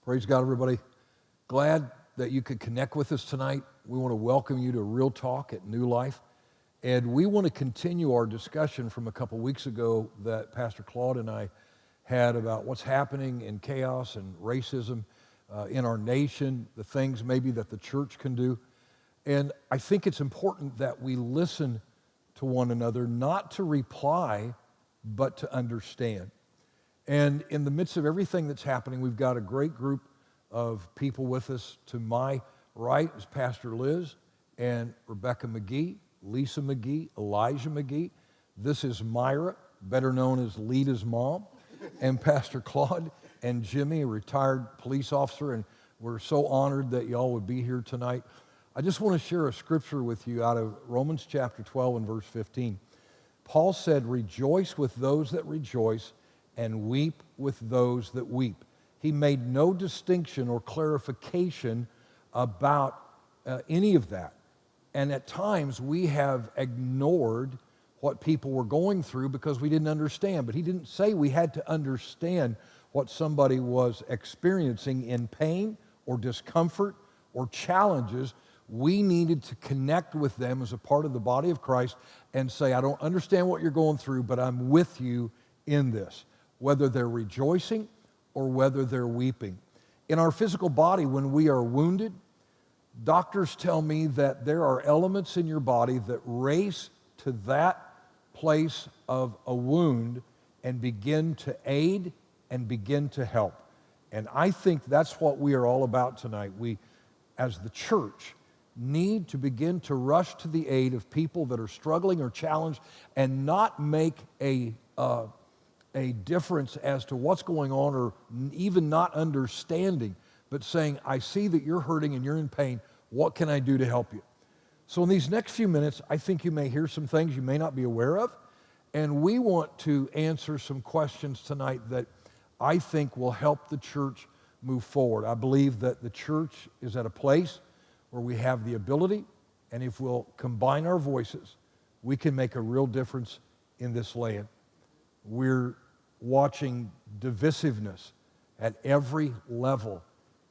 Praise God, everybody. Glad that you could connect with us tonight. We want to welcome you to Real Talk at New Life. And we want to continue our discussion from a couple weeks ago that Pastor Claude and I had about what's happening in chaos and racism in our nation, the things maybe that the church can do. And I think it's important that we listen to one another, not to reply, but to understand. And in the midst of everything that's happening, we've got a great group of people with us. To my right is Pastor Liz and Rebecca McGee, Lisa McGee, Elijah McGee. This is Myra, better known as Lita's mom, and Pastor Claude and Jimmy, a retired police officer, and we're so honored that y'all would be here tonight. I just want to share a scripture with you out of Romans chapter 12 and verse 15. Paul said, "Rejoice with those that rejoice, and weep with those that weep." He made no distinction or clarification about any of that. And at times we have ignored what people were going through because we didn't understand. But he didn't say we had to understand what somebody was experiencing in pain or discomfort or challenges. We needed to connect with them as a part of the body of Christ and say, I don't understand what you're going through, but I'm with you in this, whether they're rejoicing or whether they're weeping. In our physical body, when we are wounded, doctors tell me that there are elements in your body that race to that place of a wound and begin to aid and begin to help. And I think that's what we are all about tonight. We, as the church, need to begin to rush to the aid of people that are struggling or challenged and not make a difference as to what's going on or even not understanding, but saying, I see that you're hurting and you're in pain. What can I do to help you? So in these next few minutes, I think you may hear some things you may not be aware of, and we want to answer some questions tonight that I think will help the church move forward. I believe that the church is at a place where we have the ability, and if we'll combine our voices, we can make a real difference in this land. We're watching divisiveness at every level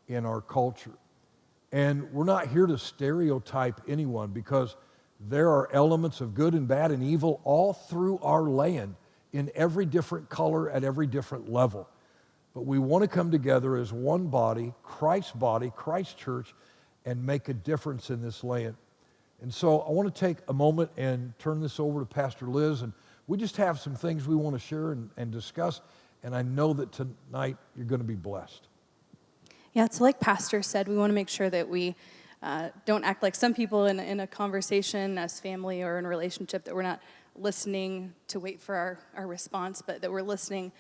in our culture. And we're not here to stereotype anyone because there are elements of good and bad and evil all through our land in every different color at every different level. But we want to come together as one body, Christ Church, and make a difference in this land. And so I want to take a moment and turn this over to Pastor Liz, and we just have some things we want to share and discuss, and I know that tonight you're going to be blessed. Yeah, so like Pastor said, we want to make sure that we don't act like some people in a conversation as family or in a relationship, that we're not listening to wait for our response, but that we're listening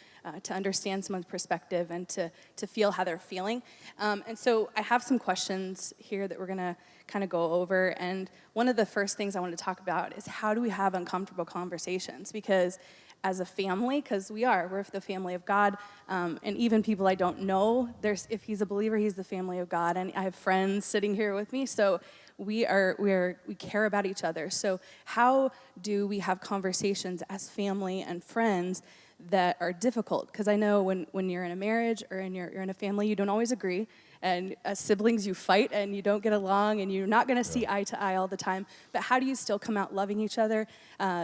to understand someone's perspective and to feel how they're feeling. And so I have some questions here that we're going to kind of go over. And one of the first things I want to talk about is how do we have uncomfortable conversations? Because as a family, because we're the family of God, and even people I don't know, if he's a believer, he's the family of God, and I have friends sitting here with me, so we care about each other. So how do we have conversations as family and friends that are difficult? Because I know when you're in a marriage or you're in a family, you don't always agree. And as siblings, you fight and you don't get along and you're not going to see eye to eye all the time. But how do you still come out loving each other,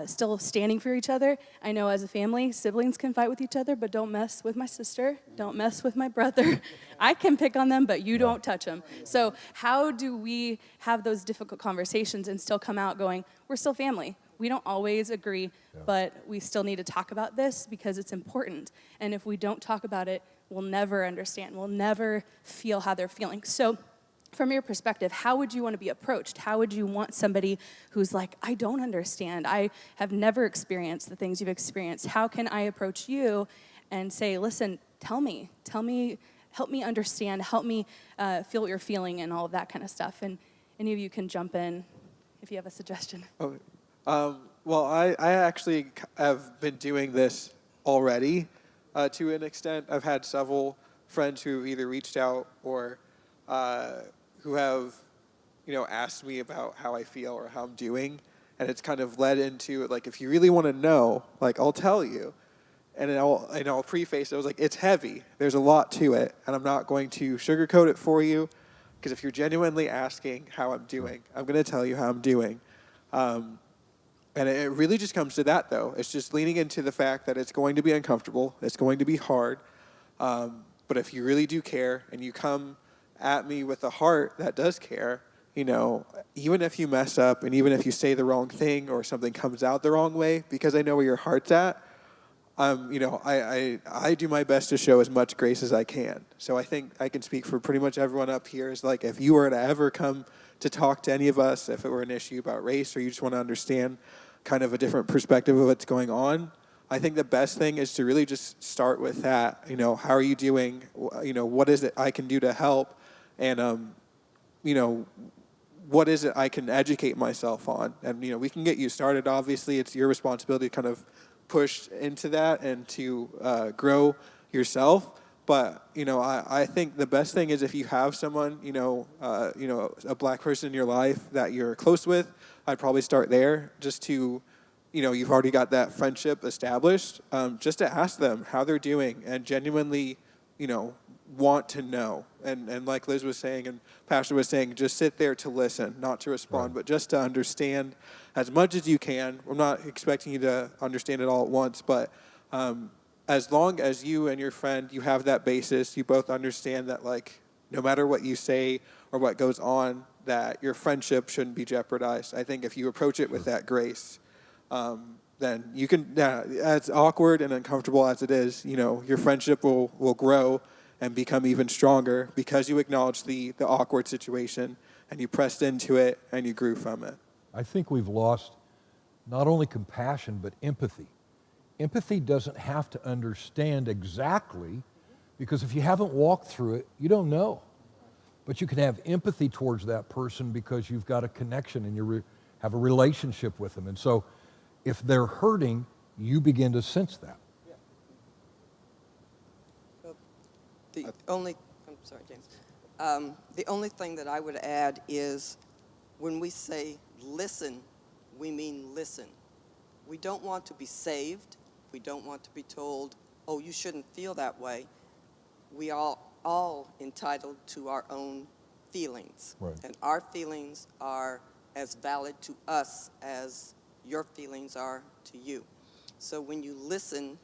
still standing for each other? I know as a family, siblings can fight with each other, but don't mess with my sister. Don't mess with my brother. I can pick on them, but you don't touch them. So how do we have those difficult conversations and still come out going, we're still family? We don't always agree, but we still need to talk about this because it's important. And if we don't talk about it, we'll never understand. We'll never feel how they're feeling. So from your perspective, how would you want to be approached? How would you want somebody who's like, I don't understand. I have never experienced the things you've experienced. How can I approach you and say, listen, tell me, help me understand, help me feel what you're feeling and all of that kind of stuff. And any of you can jump in if you have a suggestion. Well, I actually have been doing this already to an extent. I've had several friends who either reached out or who have, asked me about how I feel or how I'm doing. And it's kind of led into, like, if you really want to know, like, I'll tell you. And I'll preface it. I was like, it's heavy. There's a lot to it, and I'm not going to sugarcoat it for you, because if you're genuinely asking how I'm doing, I'm going to tell you how I'm doing. And it really just comes to that, though. It's just leaning into the fact that it's going to be uncomfortable. It's going to be hard. But if you really do care and you come at me with a heart that does care, you know, even if you mess up and even if you say the wrong thing or something comes out the wrong way, because I know where your heart's at, you know, I do my best to show as much grace as I can. So I think I can speak for pretty much everyone up here. Is like, if you were to ever come to talk to any of us, if it were an issue about race or you just want to understand kind of a different perspective of what's going on, I think the best thing is to really just start with that. You know, how are you doing? You know, what is it I can do to help? And, you know, what is it I can educate myself on? And, you know, we can get you started. Obviously, it's your responsibility to kind of push into that and to grow yourself. But, you know, I think the best thing is if you have someone, you know, a black person in your life that you're close with, I'd probably start there just to, you know, you've already got that friendship established, just to ask them how they're doing and genuinely, you know, want to know. And like Liz was saying and Pastor was saying, just sit there to listen, not to respond, but just to understand as much as you can. I'm not expecting you to understand it all at once, but as long as you and your friend, you have that basis, you both understand that, like, no matter what you say or what goes on, that your friendship shouldn't be jeopardized. I think if you approach it with that grace, then you can, as awkward and uncomfortable as it is, you know, your friendship will grow and become even stronger because you acknowledge the awkward situation and you pressed into it and you grew from it. I think we've lost not only compassion, but empathy. Empathy doesn't have to understand exactly, because if you haven't walked through it, you don't know. But you can have empathy towards that person because you've got a connection and you have a relationship with them. And so if they're hurting, you begin to sense that. I'm sorry, James. The only thing that I would add is when we say listen, we mean listen. We don't want to be saved. We don't want to be told, oh, you shouldn't feel that way. We are all entitled to our own feelings. Right. And our feelings are as valid to us as your feelings are to you. So when you listen,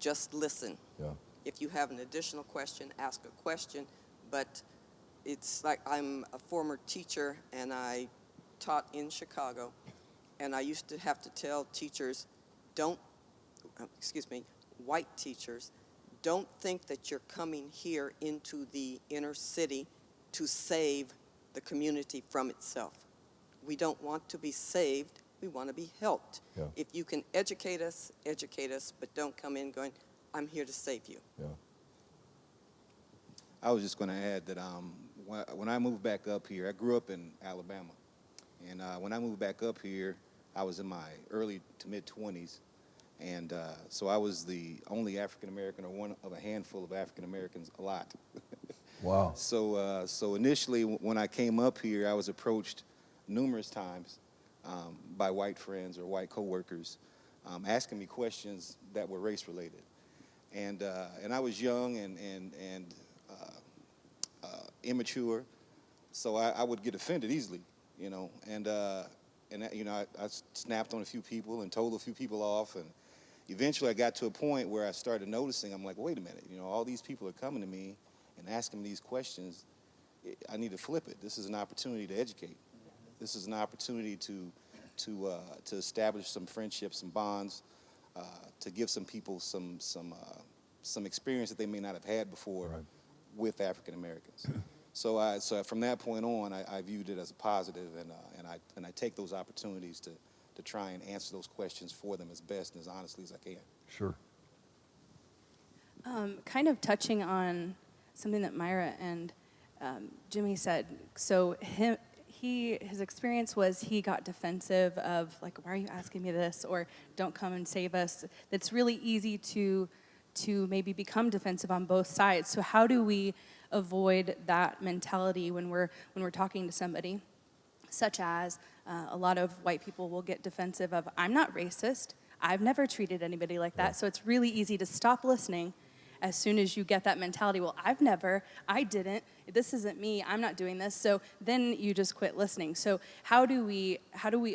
just listen. Yeah. If you have an additional question, ask a question. But it's like, I'm a former teacher and I taught in Chicago. And I used to have to tell teachers, white teachers, don't think that you're coming here into the inner city to save the community from itself. We don't want to be saved. We want to be helped. Yeah. If you can educate us, but don't come in going, I'm here to save you. Yeah. I was just going to add that when I moved back up here, I grew up in Alabama. And when I moved back up here, I was in my early to mid-20s. And so I was the only African-American or one of a handful of African-Americans a lot. Wow. So initially when I came up here, I was approached numerous times by white friends or white coworkers asking me questions that were race-related. And I was young and immature, so I would get offended easily, you know. And you know, I snapped on a few people and told a few people off, and eventually I got to a point where I started noticing, I'm like, wait a minute, you know, all these people are coming to me and asking me these questions. I need to flip it. This is an opportunity to educate. This is an opportunity to establish some friendships, some bonds, to give some people some experience that they may not have had before with African Americans. So from that point on, I viewed it as a positive, and I take those opportunities to try and answer those questions for them as best and as honestly as I can. Sure. Kind of touching on something that Myra and Jimmy said. So his experience was he got defensive of, like, why are you asking me this? Or don't come and save us. It's really easy to maybe become defensive on both sides. So how do we avoid that mentality when we're talking to somebody? Such as a lot of white people will get defensive of, I'm not racist. I've never treated anybody like that. So it's really easy to stop listening as soon as you get that mentality. Well, I didn't, this isn't me, I'm not doing this. So then you just quit listening. So how do we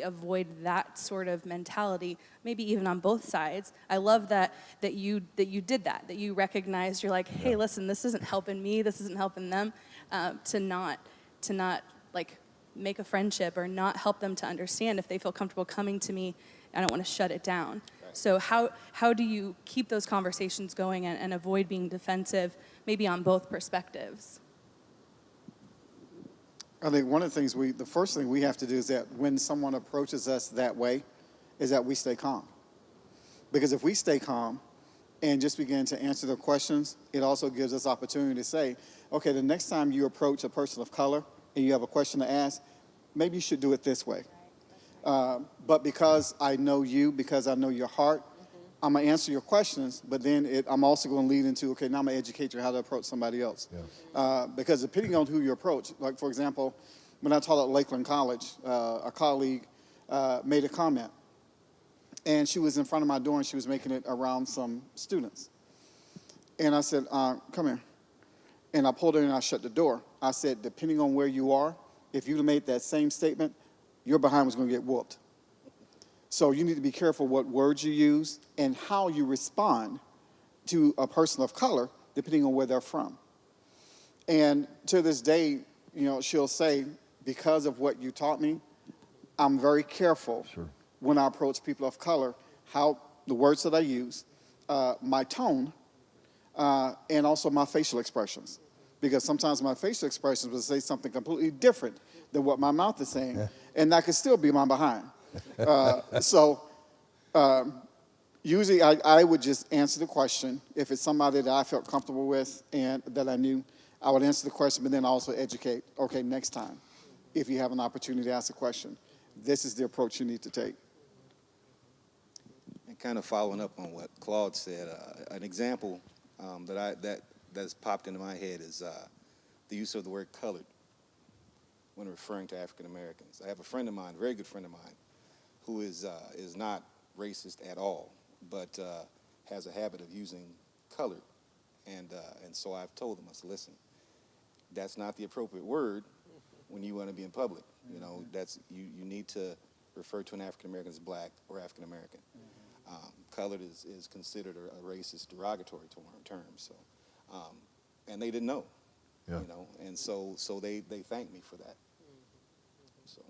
avoid that sort of mentality, maybe even on both sides? I love that you did that you recognized, you're like, hey, listen, this isn't helping me, this isn't helping them, to not like make a friendship or not help them to understand. If they feel comfortable coming to me, I don't want to shut it down. So how do you keep those conversations going and avoid being defensive, maybe on both perspectives? I think one of the things the first thing we have to do is that when someone approaches us that way, is that we stay calm. Because if we stay calm and just begin to answer their questions, it also gives us opportunity to say, okay, the next time you approach a person of color and you have a question to ask, maybe you should do it this way. But because I know you, because I know your heart, I'm going to answer your questions, but then I'm also going to lead into, okay, now I'm going to educate you how to approach somebody else. Because depending on who you approach, like, for example, when I taught at Lakeland College, a colleague made a comment. And she was in front of my door, and she was making it around some students. And I said, come here. And I pulled her in, and I shut the door. I said, depending on where you are, if you'd have made that same statement, your behind was going to get whooped. So you need to be careful what words you use and how you respond to a person of color, depending on where they're from. And to this day, she'll say, because of what you taught me, I'm very careful when I approach people of color, how the words that I use, my tone, and also my facial expressions. Because sometimes my facial expressions will say something completely different than what my mouth is saying, and that could still be my behind. Usually I would just answer the question. If it's somebody that I felt comfortable with and that I knew, I would answer the question, but then also educate, okay, next time, if you have an opportunity to ask a question, this is the approach you need to take. And kind of following up on what Claude said, an example that's popped into my head is the use of the word colored when referring to African Americans. I have a friend of mine, a very good friend of mine, who is not racist at all, but has a habit of using colored. And so I've told him, I said, listen, that's not the appropriate word when you want to be in public. You need to refer to an African American as black or African American. Colored is considered a racist derogatory term. So, and they didn't know, and so they thanked me for that. So.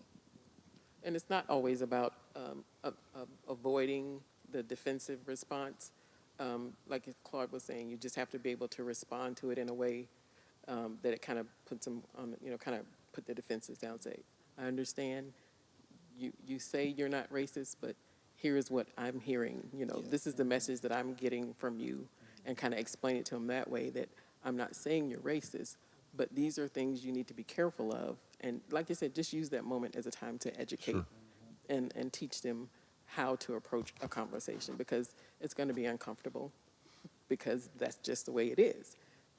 And it's not always about avoiding the defensive response. Like Claude was saying, you just have to be able to respond to it in a way that it kind of puts them on, kind of put the defenses down. Say, I understand. You say you're not racist, but here is what I'm hearing. This is the message that I'm getting from you, and kind of explain it to them that way, that I'm not saying you're racist, but these are things you need to be careful of. And like you said, just use that moment as a time to educate and teach them how to approach a conversation, because it's going to be uncomfortable, because that's just the way it is.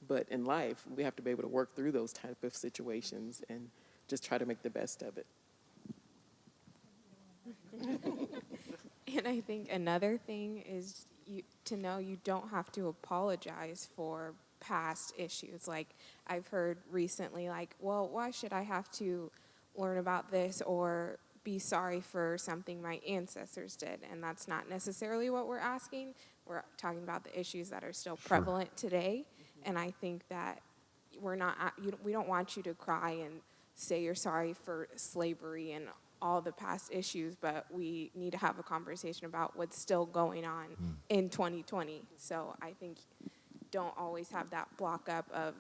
But in life, we have to be able to work through those type of situations and just try to make the best of it. And I think another thing is to know you don't have to apologize for past issues. Like, I've heard recently, like, well, why should I have to learn about this or be sorry for something my ancestors did? And that's not necessarily what we're asking. We're talking about the issues that are still prevalent today. And I think that we don't want you to cry and say you're sorry for slavery and all the past issues, but we need to have a conversation about what's still going on in 2020. So I think don't always have that block up of,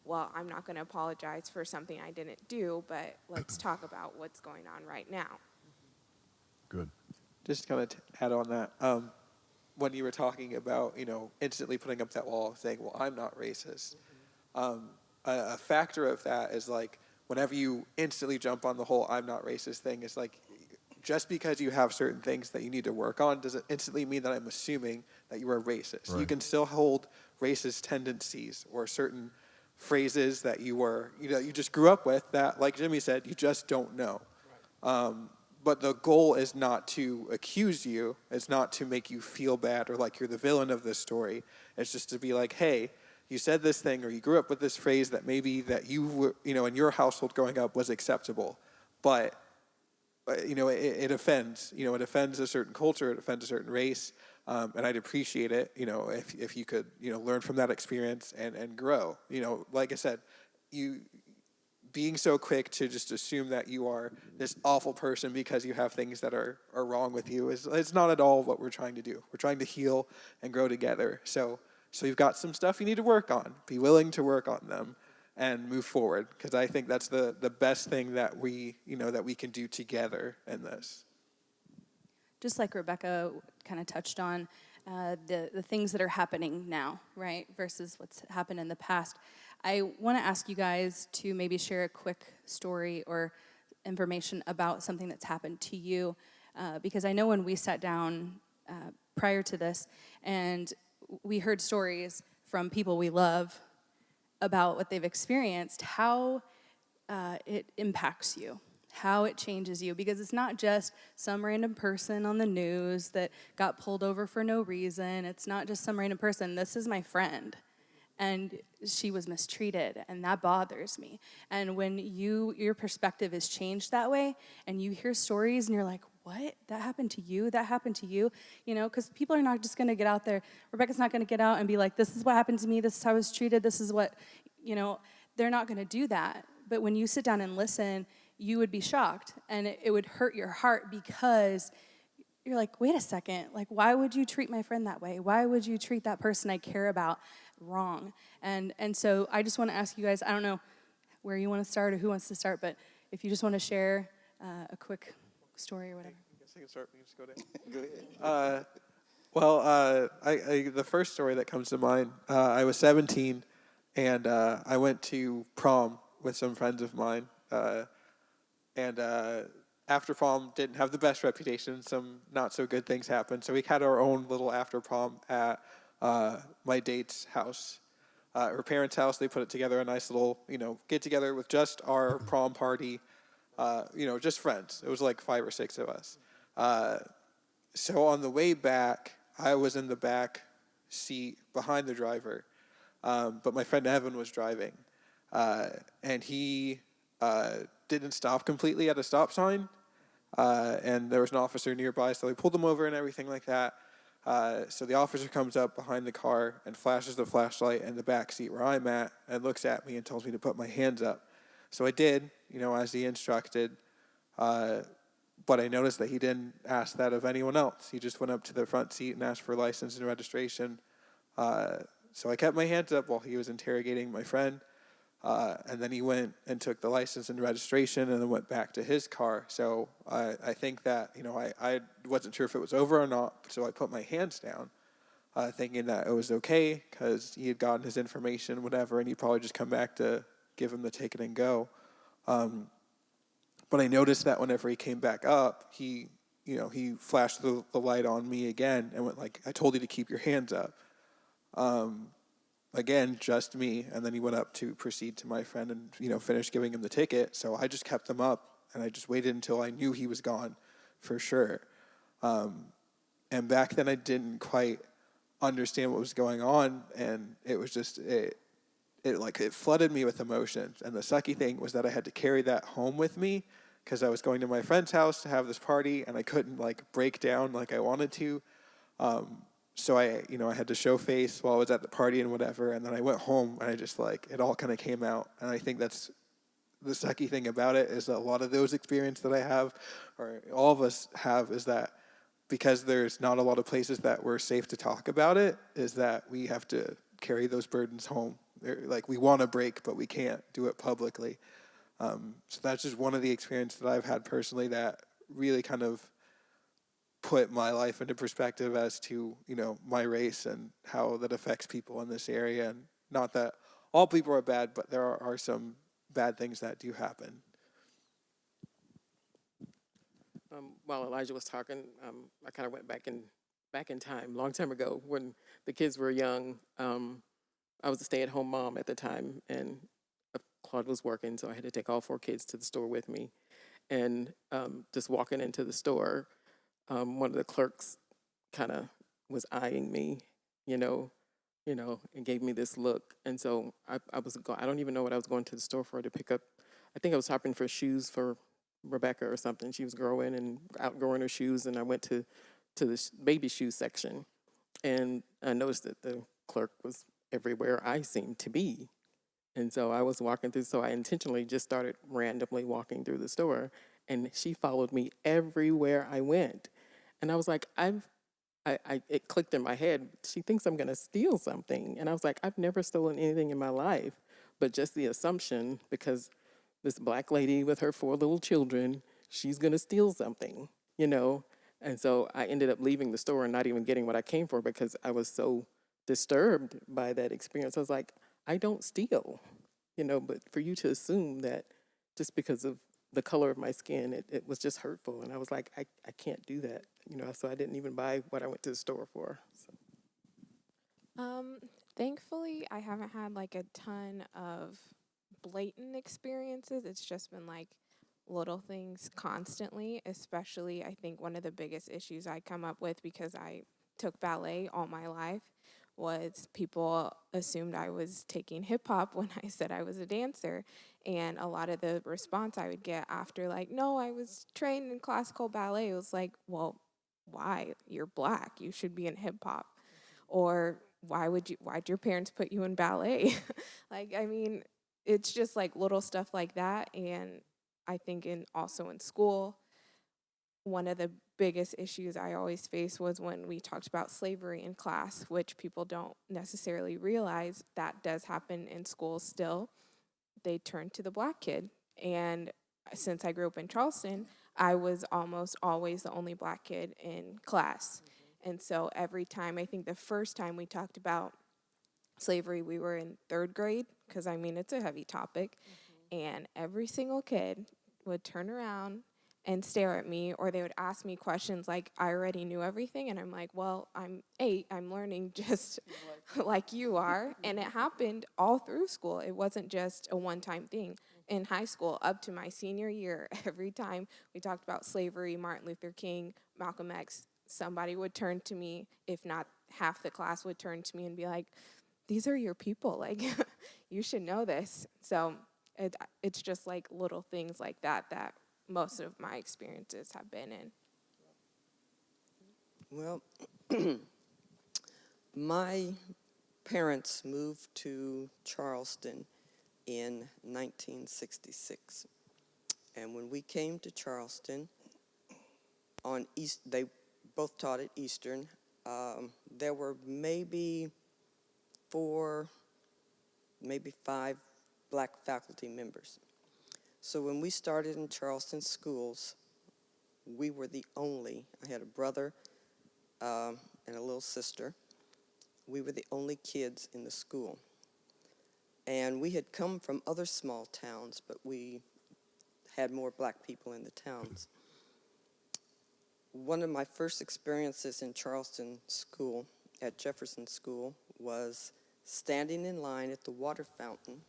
well, I'm not going to apologize for something I didn't do, but let's talk about what's going on right now. Good. Just kind of add on that. When you were talking about, instantly putting up that wall saying, well, I'm not racist. A factor of that is like, whenever you instantly jump on the whole I'm not racist thing, it's like, just because you have certain things that you need to work on doesn't instantly mean that I'm assuming that you are racist. Right. You can still hold racist tendencies or certain phrases that you just grew up with that, like Jimmy said, you just don't know. but the goal is not to accuse you. It's not to make you feel bad or like you're the villain of this story. It's just to be like, hey, you said this thing, or you grew up with this phrase that maybe that you were, in your household growing up was acceptable, but it offends. It offends a certain culture. It offends a certain race. And I'd appreciate it, if you could, learn from that experience and grow. Like I said, you being so quick to just assume that you are this awful person because you have things that are wrong with you is not at all what we're trying to do. We're trying to heal and grow together. So you've got some stuff you need to work on. Be willing to work on them and move forward, because I think that's the best thing that we can do together in this. Just like Rebecca kind of touched on, the things that are happening now, right, versus what's happened in the past. I want to ask you guys to maybe share a quick story or information about something that's happened to you, because I know when we sat down prior to this and we heard stories from people we love about what they've experienced, how it impacts you, how it changes you, because it's not just some random person on the news that got pulled over for no reason. It's not just some random person. This is my friend, and she was mistreated, and that bothers me. And when your perspective is changed that way, and you hear stories and you're like, what? That happened to you? That happened to you? Because people are not just going to get out there. Rebecca's not going to get out and be like, this is what happened to me. This is how I was treated. This is what, they're not going to do that. But when you sit down and listen, you would be shocked, and it would hurt your heart, because you're like, wait a second, like, why would you treat my friend that way? Why would you treat that person I care about wrong? And so I just want to ask you guys, I don't know where you want to start or who wants to start, but if you just want to share a quick story or whatever. I guess I can start. We can just go down. Go ahead. The first story that comes to mind, I was 17, and I went to prom with some friends of mine. And after prom didn't have the best reputation. Some not so good things happened. So we had our own little after prom at my date's house. Her parents' house. They put it together, a nice little, get together with just our prom party, just friends. It was like 5 or 6 of us. So on the way back, I was in the back seat behind the driver, but my friend Evan was driving, and he didn't stop completely at a stop sign, and there was an officer nearby, so they pulled him over and everything like that. So the officer comes up behind the car and flashes the flashlight in the back seat where I'm at and looks at me and tells me to put my hands up. So I did, as he instructed, but I noticed that he didn't ask that of anyone else. He just went up to the front seat and asked for license and registration. So I kept my hands up while he was interrogating my friend. And then he went and took the license and registration and then went back to his car. So I think that, I wasn't sure if it was over or not, so I put my hands down, thinking that it was okay because he had gotten his information, whatever, and he'd probably just come back to give him the ticket and go. But I noticed that whenever he came back up, he flashed the light on me again and went like, I told you to keep your hands up. Again, just me, and then he went up to proceed to my friend and, finish giving him the ticket. So I just kept them up, and I just waited until I knew he was gone for sure. And back then I didn't quite understand what was going on, and it was just, it flooded me with emotions. And the sucky thing was that I had to carry that home with me because I was going to my friend's house to have this party, and I couldn't, break down like I wanted to. So I had to show face while I was at the party and whatever, and then I went home and I just it all kind of came out. And I think that's the sucky thing about it, is that a lot of those experiences that I have, or all of us have, is that because there's not a lot of places that we're safe to talk about it, is that we have to carry those burdens home. We want to break, but we can't do it publicly. So that's just one of the experiences that I've had personally that really kind of put my life into perspective as to, my race and how that affects people in this area. And not that all people are bad, but there are some bad things that do happen. While Elijah was talking, I kind of went back in time, a long time ago, when the kids were young. I was a stay-at-home mom at the time, and Claude was working, so I had to take all 4 kids to the store with me. And just walking into the store, one of the clerks kind of was eyeing me, you know, and gave me this look. And so I was going, I don't even know what I was going to the store for to pick up. I think I was shopping for shoes for Rebecca or something. She was growing and outgrowing her shoes, and I went to the baby shoe section, and I noticed that the clerk was everywhere I seemed to be. And so I was walking through, so I intentionally just started randomly walking through the store, and she followed me everywhere I went. And I was like, it clicked in my head. She thinks I'm going to steal something. And I was like, I've never stolen anything in my life. But just the assumption, because this black lady with her 4 little children, she's going to steal something, you know? And so I ended up leaving the store and not even getting what I came for because I was so disturbed by that experience. I was like, I don't steal, but for you to assume that just because of the color of my skin, it was just hurtful. And I was like, I can't do that, so I didn't even buy what I went to the store for. So. Thankfully, I haven't had like a ton of blatant experiences. It's just been like little things constantly, especially I think one of the biggest issues I come up with because I took ballet all my life was people assumed I was taking hip hop when I said I was a dancer. And a lot of the response I would get after, like, no, I was trained in classical ballet, it was like, well, why? You're black. You should be in hip hop. Or why'd your parents put you in ballet? Like, I mean, it's just like little stuff like that. And I think also in school, one of the biggest issues I always faced was when we talked about slavery in class, which people don't necessarily realize that does happen in schools still. They turn to the black kid. And since I grew up in Charleston, I was almost always the only black kid in class. And so every time, I think the first time we talked about slavery, we were in 3rd grade, because I mean, it's a heavy topic. And every single kid would turn around and stare at me, or they would ask me questions like I already knew everything. And I'm like, well, I'm 8, I'm learning just like you are. And it happened all through school. It wasn't just a one-time thing. In high school, up to my senior year, every time we talked about slavery, Martin Luther King, Malcolm X, somebody would turn to me, if not half the class would turn to me and be like, these are your people, like, you should know this. So it's just like little things like that most of my experiences have been in. Well, my parents moved to Charleston in 1966. And when we came to Charleston, they both taught at Eastern. There were maybe 4, maybe 5 black faculty members. So when we started in Charleston schools, we were the only, I had a brother and a little sister. We were the only kids in the school. And we had come from other small towns, but we had more black people in the towns. One of my first experiences in Charleston school, at Jefferson School, was standing in line at the water fountain,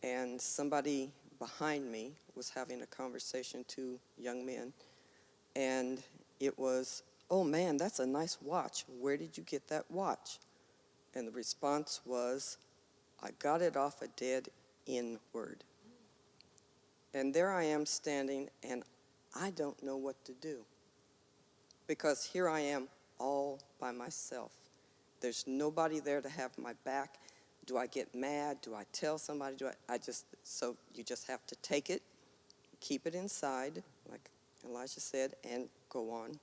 and somebody behind me was having a conversation, 2 young men, and it was, oh man, that's a nice watch. Where did you get that watch? And the response was, I got it off a dead N-word. And there I am standing, and I don't know what to do. Because here I am all by myself. There's nobody there to have my back. Do I get mad? Do I tell somebody? So you just have to take it, keep it inside, like Elijah said, and go on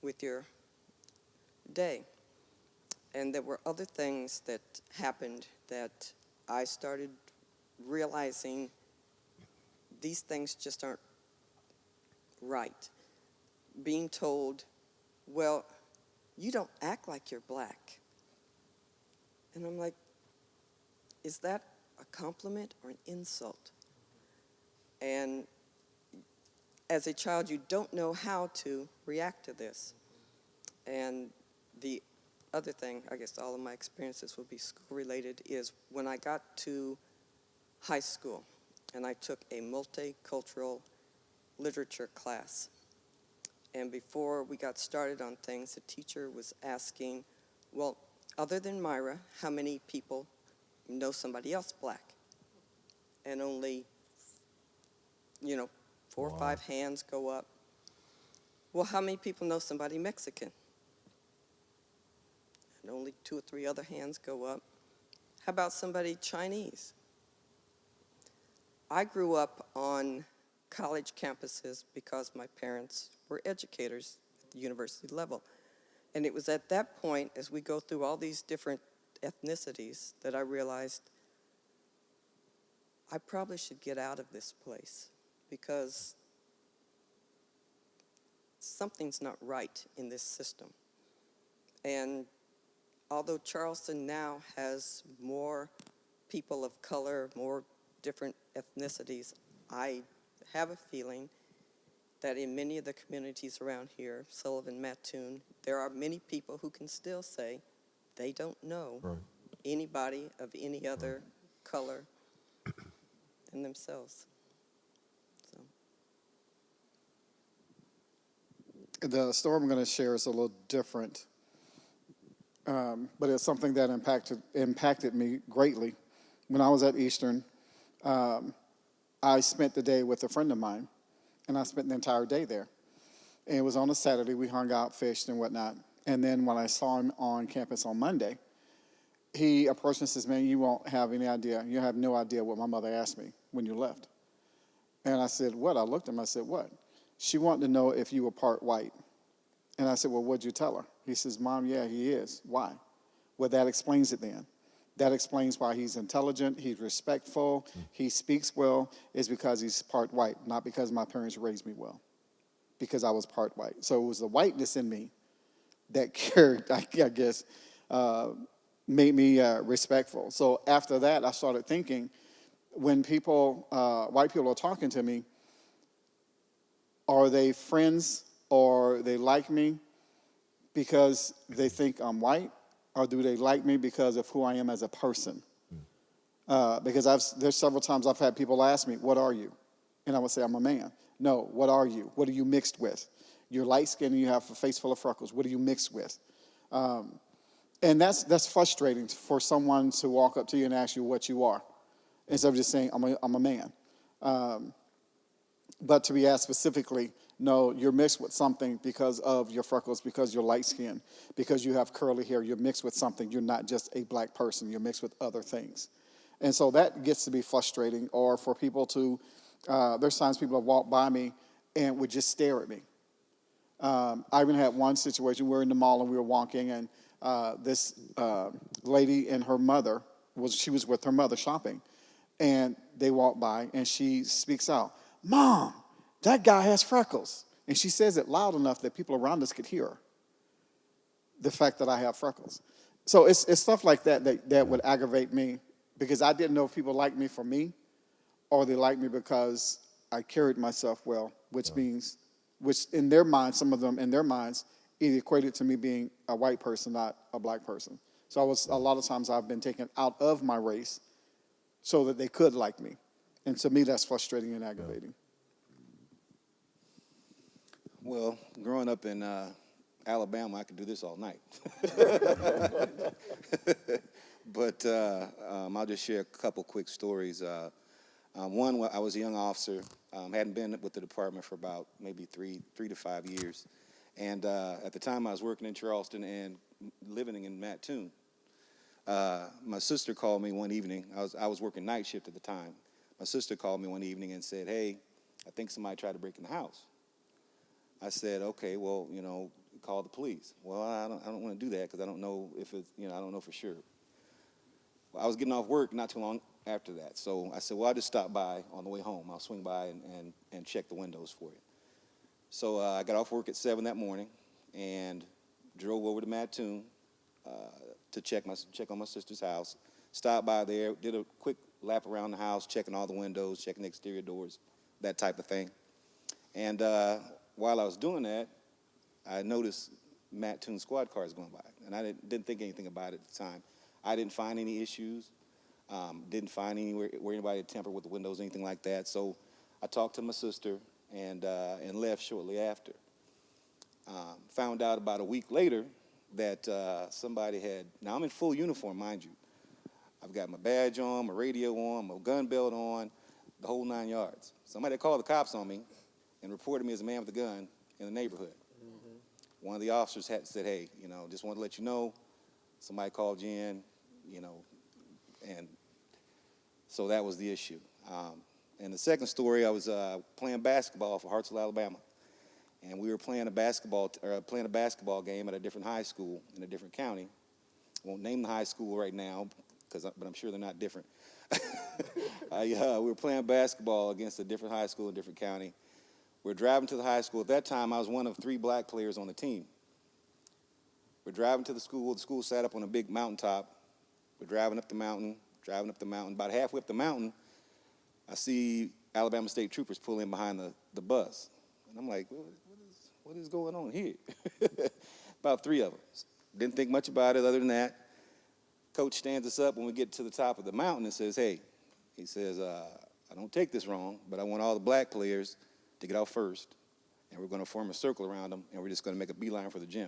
with your day. And there were other things that happened that I started realizing these things just aren't right. Being told, well, you don't act like you're black. And I'm like, is that a compliment or an insult? And as a child, you don't know how to react to this. And the other thing, I guess all of my experiences will be school-related, is when I got to high school and I took a multicultural literature class. And before we got started on things, the teacher was asking, well, other than Myra, how many people know somebody else black? And only, 4 or 5 hands go up. Well, how many people know somebody Mexican? And only 2 or 3 other hands go up. How about somebody Chinese? I grew up on college campuses because my parents were educators at the university level. And it was at that point, as we go through all these different ethnicities, that I realized I probably should get out of this place because something's not right in this system. And although Charleston now has more people of color, more different ethnicities, I have a feeling that in many of the communities around here, Sullivan, Mattoon, there are many people who can still say they don't know anybody of any other color than themselves. So. The story I'm going to share is a little different, but it's something that impacted me greatly. When I was at Eastern, I spent the day with a friend of mine, and I spent the entire day there. And it was on a Saturday. We hung out, fished, and whatnot. And then when I saw him on campus on Monday, he approached me and says, man, you won't have any idea. You have no idea what my mother asked me when you left. And I said, what? I looked at him. I said, what? She wanted to know if you were part white. And I said, well, what'd you tell her? He says, Mom, yeah, he is. Why? Well, that explains it then. That explains why he's intelligent, he's respectful, he speaks well, is because he's part white, not because my parents raised me well, because I was part white. So it was the whiteness in me that carried, I guess, made me respectful. So after that, I started thinking, when people, white people are talking to me, are they friends or they like me because they think I'm white? Or do they like me because of who I am as a person? Because there's several times I've had people ask me, what are you? And I would say, I'm a man. No, what are you? What are you mixed with? You're light-skinned and you have a face full of freckles. What are you mixed with? And that's frustrating for someone to walk up to you and ask you what you are, instead of just saying, I'm a man. But to be asked specifically, no, you're mixed with something because of your freckles, because you're light skinned, because you have curly hair. You're mixed with something. You're not just a black person. You're mixed with other things. And so that gets to be frustrating. Or for people to, there's times people have walked by me and would just stare at me. I even had one situation, we were in the mall and we were walking, and this lady and her mother, she was with her mother shopping, and they walked by and she speaks out, Mom, that guy has freckles. And she says it loud enough that people around us could hear her, the fact that I have freckles. So it's stuff like that would aggravate me, because I didn't know if people liked me for me or they liked me because I carried myself well, which means, which in their minds, some of them in their minds, it equated to me being a white person, not a black person. So a lot of times I've been taken out of my race so that they could like me. And to me, that's frustrating and aggravating. Well, growing up in Alabama, I could do this all night. But I'll just share a couple quick stories. One, I was a young officer, hadn't been with the department for about maybe three to 5 years. And at the time, I was working in Charleston and living in Mattoon. My sister called me one evening. I was working night shift at the time. My sister called me one evening and said, hey, I think somebody tried to break in the house. I said, okay, well, call the police. Well, I don't want to do that because I don't know if it's, I don't know for sure. Well, I was getting off work not too long after that. So I said, well, I'll just stop by on the way home. I'll swing by and check the windows for you. So I got off work at 7 that morning and drove over to Mattoon to check on my sister's house. Stopped by there, did a quick lap around the house, checking all the windows, checking the exterior doors, that type of thing. And while I was doing that, I noticed Mattoon squad cars going by, and I didn't think anything about it at the time. I didn't find any issues, didn't find anywhere where anybody had tampered with the windows, anything like that. So I talked to my sister, and left shortly after. Found out about a week later that somebody had, now I'm in full uniform, mind you. I've got my badge on, my radio on, my gun belt on, the whole 9 yards. Somebody called the cops on me and reported me as a man with a gun in the neighborhood. One of the officers had said, hey, just wanted to let you know, somebody called you in, and so that was the issue. And the second story, I was playing basketball for Hartsville, Alabama, and we were playing a basketball game at a different high school in a different county. I won't name the high school right now, but I'm sure they're not different. We were playing basketball against a different high school in a different county. We're driving to the high school. At that time, I was one of 3 black players on the team. We're driving to the school. The school sat up on a big mountaintop. We're driving up the mountain. About halfway up the mountain, I see Alabama State troopers pull in behind the bus. And I'm like, what is going on here? About 3 of them. Didn't think much about it other than that. Coach stands us up when we get to the top of the mountain and says, hey, he says, I don't take this wrong, but I want all the black players to get out first, and we're going to form a circle around them, and we're just going to make a beeline for the gym.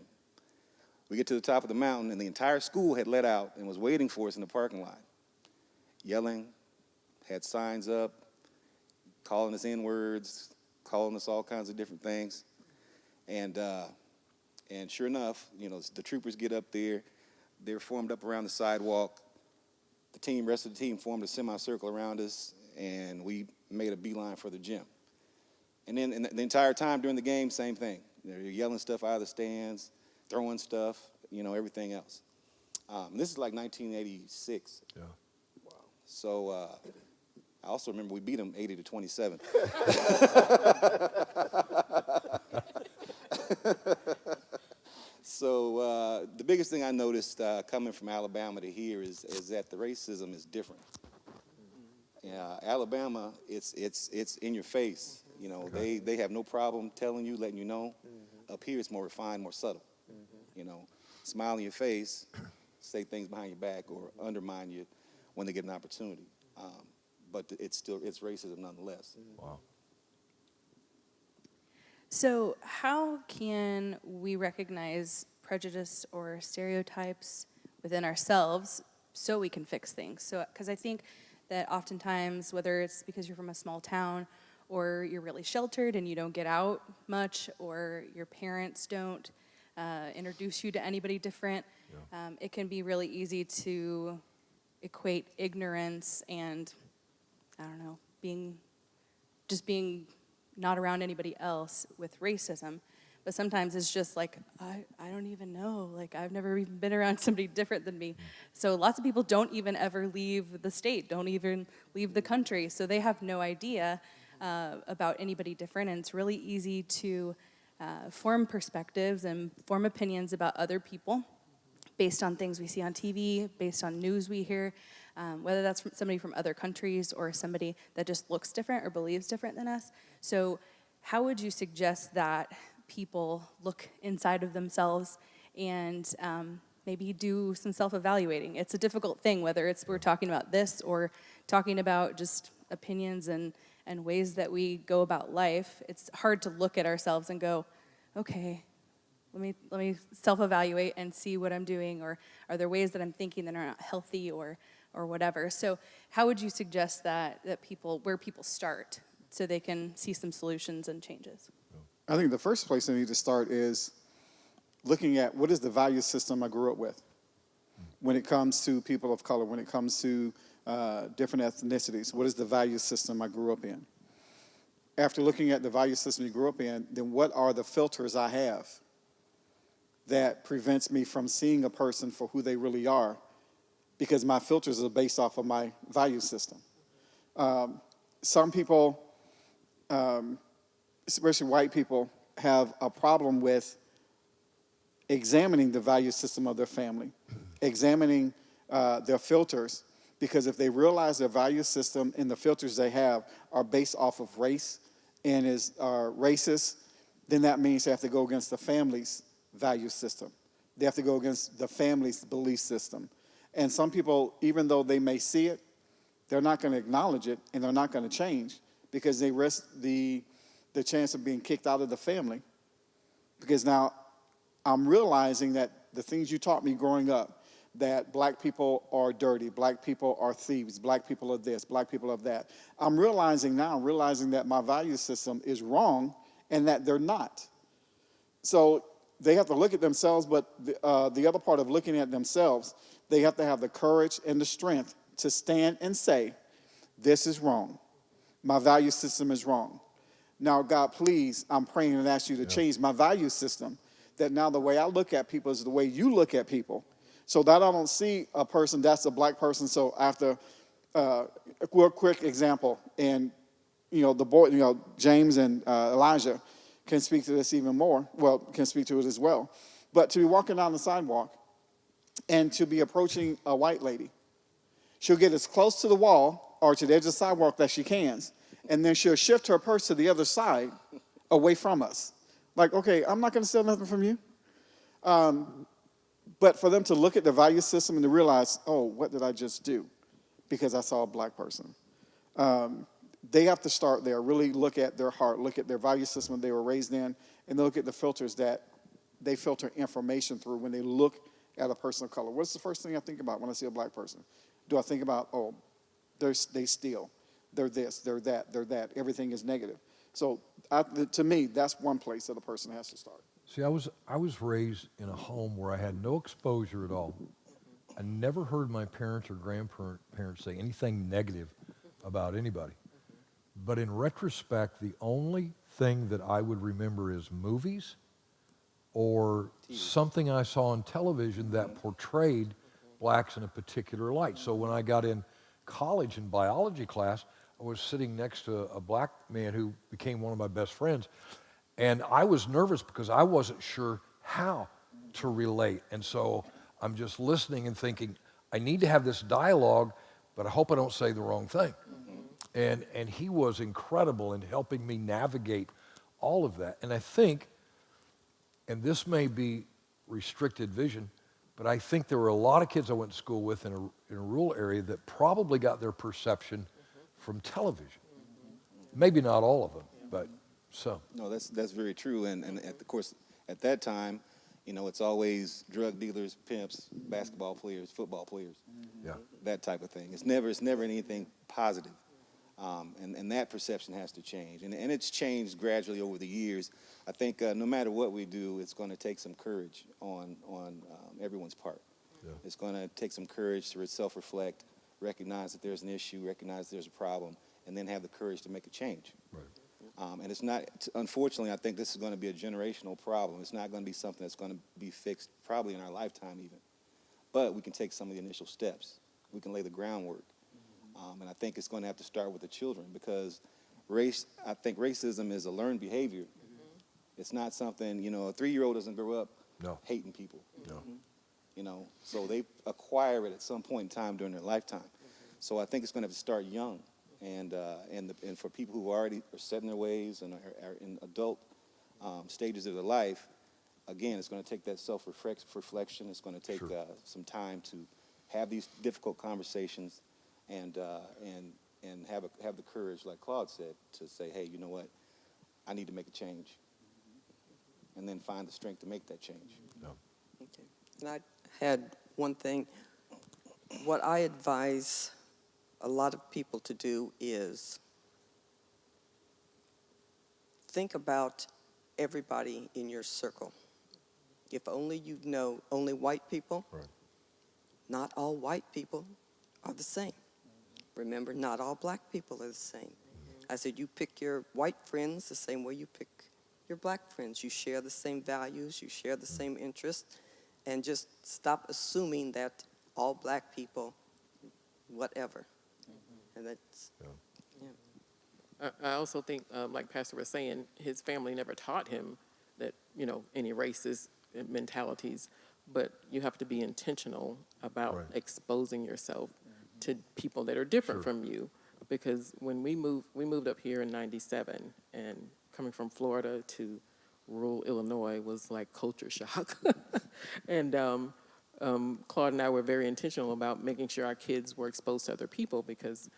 We get to the top of the mountain, and the entire school had let out and was waiting for us in the parking lot, yelling, had signs up, calling us N-words, calling us all kinds of different things. And sure enough, the troopers get up there. They're formed up around the sidewalk. The rest of the team formed a semicircle around us, and we made a beeline for the gym. And then the entire time during the game, same thing. They're yelling stuff out of the stands, throwing stuff, everything else. This is like 1986. Yeah. Wow. So I also remember we beat them 80-27. So the biggest thing I noticed coming from Alabama to here is that the racism is different. Alabama, it's in your face. They have no problem telling you, letting you know. Up here, it's more refined, more subtle. Smile in your face, say things behind your back, or undermine you when they get an opportunity. But it's racism nonetheless. Wow. So how can we recognize prejudice or stereotypes within ourselves so we can fix things? So, because I think that oftentimes, whether it's because you're from a small town or you're really sheltered and you don't get out much, or your parents don't introduce you to anybody different, it can be really easy to equate ignorance and, I don't know, being not around anybody else with racism. But sometimes it's just like, I don't even know. Like, I've never even been around somebody different than me. So lots of people don't even ever leave the state, don't even leave the country. So they have no idea about anybody different. And it's really easy to form perspectives and form opinions about other people based on things we see on TV, based on news we hear, whether that's from somebody from other countries or somebody that just looks different or believes different than us. So how would you suggest that people look inside of themselves and maybe do some self-evaluating? It's a difficult thing, whether we're talking about this or talking about just opinions and ways that we go about life. It's hard to look at ourselves and go, okay, let me self-evaluate and see what I'm doing, or are there ways that I'm thinking that are not healthy or whatever. So how would you suggest that where people start so they can see some solutions and changes? I think the first place I need to start is looking at what is the value system I grew up with when it comes to people of color, when it comes to different ethnicities. What is the value system I grew up in? After looking at the value system you grew up in, then what are the filters I have that prevents me from seeing a person for who they really are? Because my filters are based off of my value system. Some people, especially white people, have a problem with examining the value system of their family, examining their filters, because if they realize their value system and the filters they have are based off of race and are racist, then that means they have to go against the family's value system. They have to go against the family's belief system. And some people, even though they may see it, they're not going to acknowledge it, and they're not going to change because they rest the the chance of being kicked out of the family, because now I'm realizing that the things you taught me growing up, that black people are dirty, black people are thieves, black people are this, black people are that. I'm realizing that my value system is wrong and that they're not. So they have to look at themselves, but the other part of looking at themselves, they have to have the courage and the strength to stand and say, this is wrong. My value system is wrong. Now, God, please, I'm praying and ask you to change my value system, that now the way I look at people is the way you look at people, so that I don't see a person that's a black person. So after a quick example, and the boy, James and Elijah can speak to this even more. Well, can speak to it as well. But to be walking down the sidewalk and to be approaching a white lady, she'll get as close to the wall or to the edge of the sidewalk that she can, and then she'll shift her purse to the other side, away from us. Like, okay, I'm not going to steal nothing from you. But for them to look at the value system and to realize, oh, what did I just do? Because I saw a black person. They have to start there, really look at their heart, look at their value system they were raised in, and look at the filters that they filter information through when they look at a person of color. What's the first thing I think about when I see a black person? Do I think about, oh, they steal, they're this, they're that, everything is negative. So to me, that's one place that a person has to start. See, I was raised in a home where I had no exposure at all. I never heard my parents or grandparents say anything negative about anybody. But in retrospect, the only thing that I would remember is movies or something I saw on television that portrayed blacks in a particular light. So when I got in college in biology class, I was sitting next to a black man who became one of my best friends. And I was nervous because I wasn't sure how to relate. And so I'm just listening and thinking, I need to have this dialogue, but I hope I don't say the wrong thing. And he was incredible in helping me navigate all of that. And I think, and this may be restricted vision, but I think there were a lot of kids I went to school with in a rural area that probably got their perception from television. Maybe not all of them, but some. No, that's very true. And of course, at that time, it's always drug dealers, pimps, basketball players, football players, that type of thing. It's never anything positive. And that perception has to change. And it's changed gradually over the years. I think no matter what we do, it's going to take some courage on everyone's part. Yeah. It's going to take some courage to self-reflect, recognize that there's an issue, recognize there's a problem, and then have the courage to make a change. Right. And it's not, unfortunately, I think this is going to be a generational problem. It's not going to be something that's going to be fixed probably in our lifetime even. But we can take some of the initial steps. We can lay the groundwork. And I think it's going to have to start with the children, because I think racism is a learned behavior. It's not something, a 3-year-old doesn't grow up hating people. No. So they acquire it at some point in time during their lifetime. So I think it's going to have to start young. And for people who already are set in their ways and are in adult stages of their life, again, it's going to take that self-reflection. It's going to take some time to have these difficult conversations. And have the courage, like Claude said, to say, hey, you know what, I need to make a change, and then find the strength to make that change. Okay. And I had one thing. What I advise a lot of people to do is think about everybody in your circle. If only you know only white people, not all white people are the same. Remember, not all black people are the same. I said you pick your white friends the same way you pick your black friends. You share the same values, you share the same interests, and just stop assuming that all black people, whatever. And that's, I also think, like Pastor was saying, his family never taught him that, any racist mentalities, but you have to be intentional about exposing yourself to people that are different from you. Because when we moved up here in '97, and coming from Florida to rural Illinois was like culture shock. And Claude and I were very intentional about making sure our kids were exposed to other people, because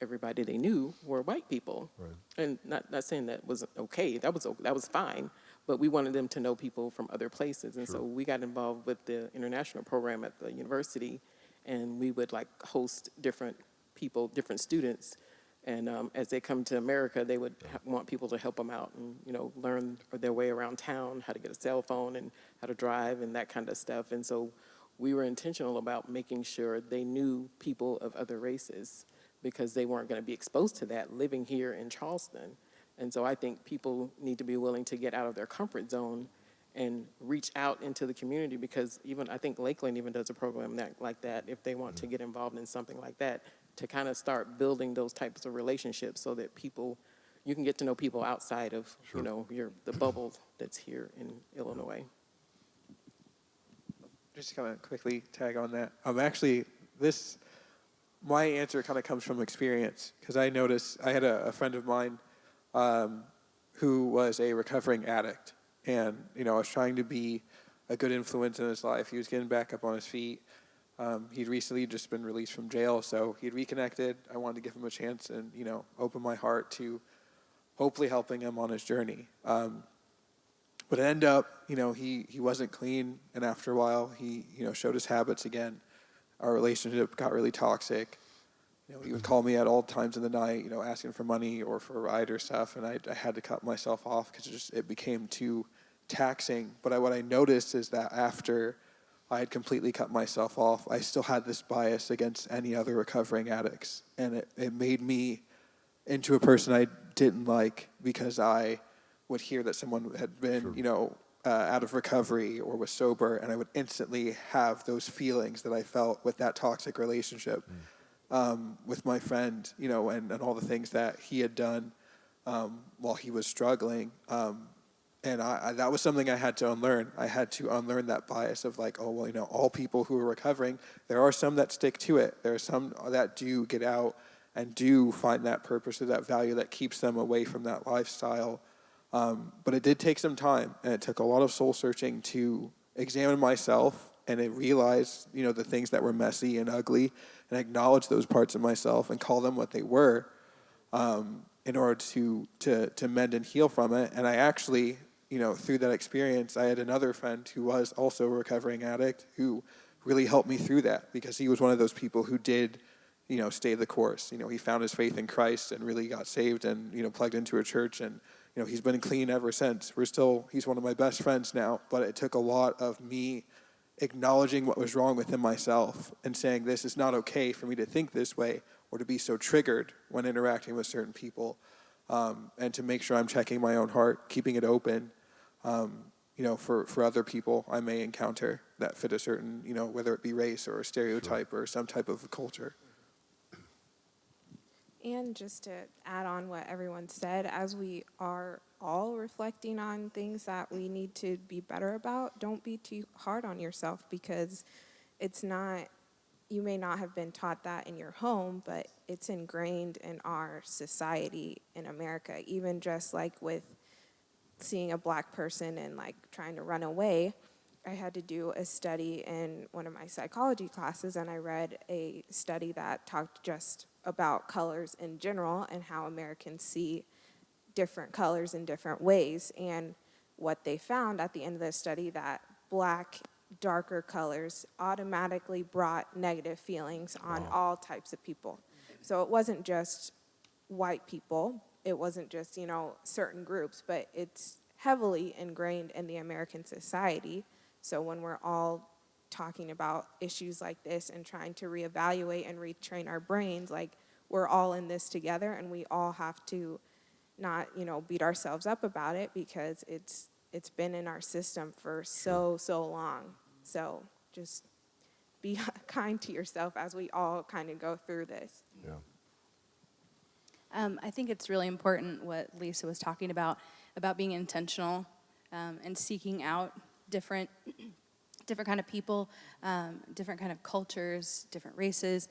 everybody they knew were white people. Right. And not saying that wasn't okay, that was fine, but we wanted them to know people from other places. And so we got involved with the international program at the university, and we would like host different people, different students. And as they come to America, they would want people to help them out and, you know, learn their way around town, how to get a cell phone and how to drive and that kind of stuff. And so we were intentional about making sure they knew people of other races because they weren't going to be exposed to that living here in Charleston. And so I think people need to be willing to get out of their comfort zone and reach out into the community, because even I think Lakeland even does a program like that if they want to get involved in something like that, to kind of start building those types of relationships so that you can get to know people outside of, you know, the bubble that's here in Illinois. Just kind of quickly tag on that. My answer kind of comes from experience, because I noticed I had a friend of mine who was a recovering addict, and I was trying to be a good influence in his life. He was getting back up on his feet. He'd recently just been released from jail, so he'd reconnected. I wanted to give him a chance and open my heart to hopefully helping him on his journey. But it ended up, he wasn't clean, and after a while, he showed his habits again. Our relationship got really toxic. He would call me at all times in the night, asking for money or for a ride or stuff, and I had to cut myself off because it became too taxing. But what I noticed is that after I had completely cut myself off, I still had this bias against any other recovering addicts, and it made me into a person I didn't like, because I would hear that someone had been, out of recovery or was sober, and I would instantly have those feelings that I felt with that toxic relationship with my friend, and all the things that he had done while he was struggling. And that was something I had to unlearn. I had to unlearn that bias of like, all people who are recovering, there are some that stick to it. There are some that do get out and do find that purpose or that value that keeps them away from that lifestyle. But it did take some time, and it took a lot of soul searching to examine myself and realize, the things that were messy and ugly, and acknowledge those parts of myself and call them what they were, in order to mend and heal from it. And I actually, through that experience, I had another friend who was also a recovering addict who really helped me through that, because he was one of those people who did, stay the course. He found his faith in Christ and really got saved and, plugged into a church, and he's been clean ever since. He's one of my best friends now, but it took a lot of me acknowledging what was wrong within myself and saying, this is not okay for me to think this way or to be so triggered when interacting with certain people, and to make sure I'm checking my own heart, keeping it open, for other people I may encounter that fit a certain, whether it be race or a stereotype or some type of culture. And just to add on what everyone said, as we are all reflecting on things that we need to be better about, don't be too hard on yourself, because you may not have been taught that in your home, but it's ingrained in our society in America. Even just like with seeing a black person and like trying to run away, I had to do a study in one of my psychology classes, and I read a study that talked just about colors in general and how Americans see different colors in different ways. And what they found at the end of the study, that black, darker colors automatically brought negative feelings on all types of people. So it wasn't just white people, it wasn't just, certain groups, but it's heavily ingrained in the American society. So when we're all talking about issues like this and trying to reevaluate and retrain our brains, like, we're all in this together, and we all have to not, beat ourselves up about it, because it's been in our system for so long. So just be kind to yourself as we all kind of go through this. Yeah. I think it's really important what Lisa was talking about being intentional and seeking out different kind of people, different kind of cultures, different races,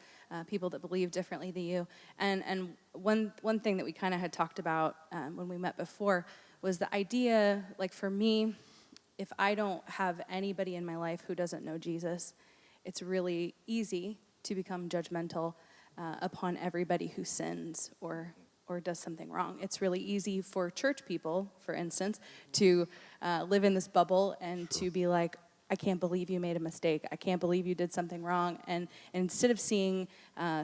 people that believe differently than you. And one thing that we kind of had talked about when we met before was the idea, like for me, if I don't have anybody in my life who doesn't know Jesus, it's really easy to become judgmental upon everybody who sins or does something wrong. It's really easy for church people, for instance, to live in this bubble and to be like, I can't believe you made a mistake. I can't believe you did something wrong. And instead of seeing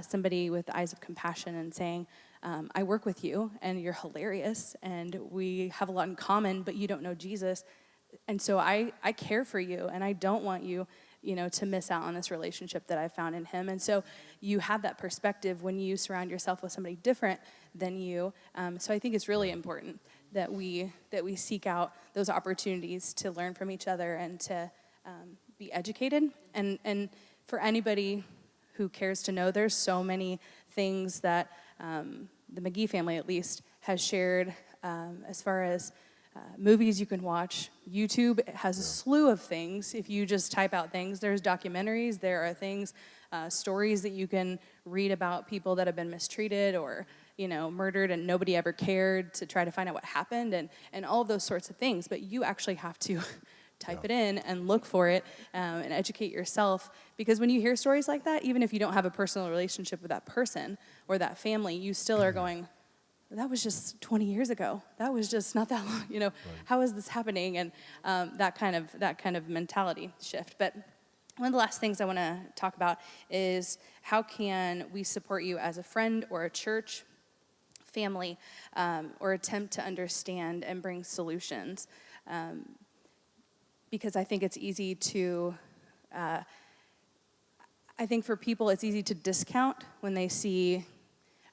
somebody with eyes of compassion and saying, I work with you and you're hilarious and we have a lot in common, but you don't know Jesus. And so I care for you and I don't want you, to miss out on this relationship that I found in him. And so you have that perspective when you surround yourself with somebody different than you. So I think it's really important that we seek out those opportunities to learn from each other and to be educated. And for anybody who cares to know, there's so many things that the McGee family, at least, has shared as far as movies you can watch. YouTube has a slew of things. If you just type out things, there's documentaries, there are things, stories that you can read about people that have been mistreated or murdered and nobody ever cared, to try to find out what happened, and all of those sorts of things. But you actually have to type it in and look for it and educate yourself, because when you hear stories like that, even if you don't have a personal relationship with that person or that family, you still are going, that was just 20 years ago. That was just not that long. Right. How is this happening? And that kind of mentality shift. But one of the last things I want to talk about is how can we support you as a friend or a church family, or attempt to understand and bring solutions. Because I think it's easy to, I think for people it's easy to discount when they see